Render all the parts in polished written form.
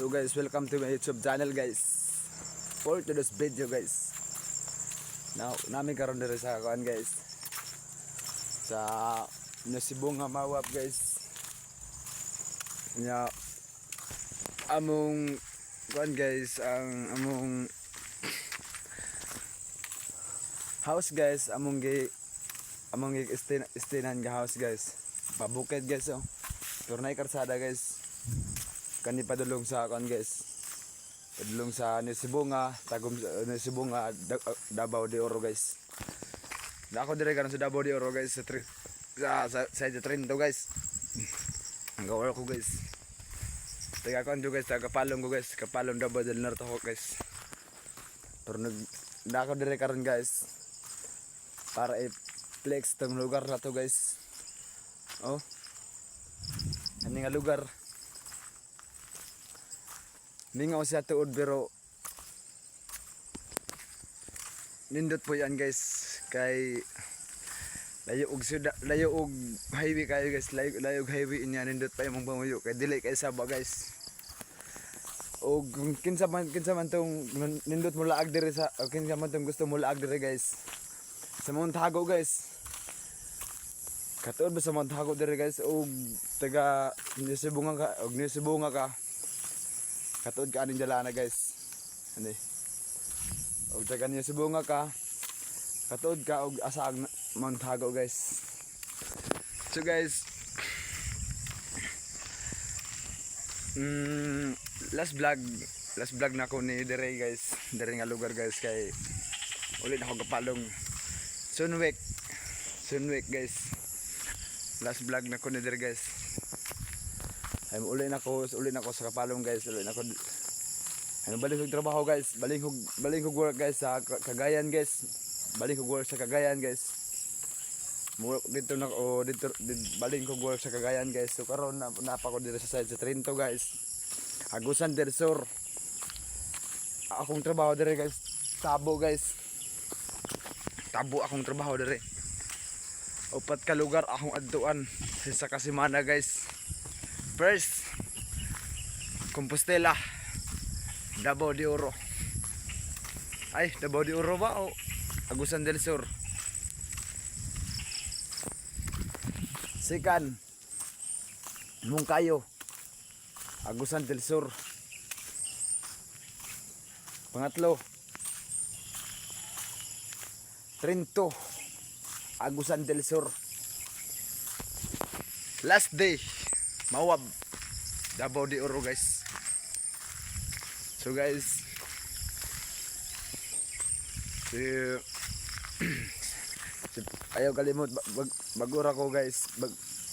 So guys, welcome to my YouTube channel guys. For today's video guys. Now, namin karon diri sa kuan guys. Sa Nasibong nga mawap guys. Nya among kuan guys, ang among house guys, among istinan nga house guys. Pabukid guys oh. Turnay karsada guys. Kani padulong sa kuan guys. Padulong sa Nasibunga, tagom Nasibunga, Davao de Oro guys. Na ako dire karon sa Davao de Oro guys sa side train to guys. Ang gawal ko guys. Taga kuan do guys, taga Kapalong ko guys, Kapalong Davao del Norte ko guys. Pero na ako dire karon guys. Para i-flex tong lugar na to guys. Oh. Ano nga lugar? Mingaw siya tuod pero nindot po yan guys kay layo og highway kayo guys, layo og highway inya, nindot pa imong pamuyo kay dili kay saba guys. Og kinsa man tong nindot mo laag diri sa kinsa man tong gusto mo laag diri guys sa Mount Hago guys. Katuod ba sa Mount Hago diri guys og taga Nasibunga ka katuod ka aning dala na guys. Ani. Og taga Nasibunga ka. Katuod ka og asa ang Mount Hago guys. So guys, last vlog na ko ni dire guys. Dire nga lugar guys kay ulit ako Kapalong. Sunweek guys. Last vlog na ko ni dire guys. Ay uli na ko sa Kapalong guys, uli na ko. Ano balik og trabaho guys, balik og work guys sa Cagayan guys. Balik og work sa Cagayan guys. Dito balik og work sa Cagayan guys. So karon na pa ko dito sa side sa Trinto guys. Agusan del Sur. Akong trabaho dire guys, Tabo guys. Tabo akong trabaho dire. Upat ka lugar akong adtuan sa Kasimana guys. First, Compostela, Davao de Oro. Ay, Davao de Oro ba o Agusan del Sur? Second, Mungkayo, Agusan del Sur. Pangatlo, Trinto, Agusan del Sur. Last day, Mawab, Davao de Oro guys. So guys, ayaw kalimot bagura ko guys,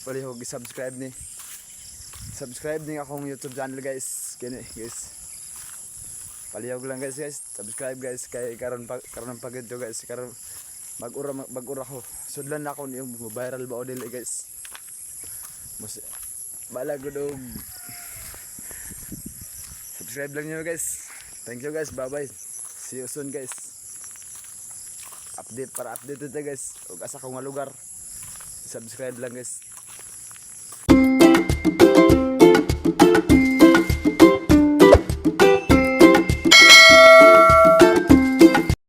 palihog i-subscribe ni akong YouTube channel guys. Kini guys, palihog lang guys, subscribe guys kay karon pagid to guys, karon bagura ko sudlan na ako yung viral ba o dili guys. Bala good og subscribe lang nyo guys. Thank you guys, bye bye, see you soon guys. Update ito guys og asa ko nga lugar, subscribe lang guys.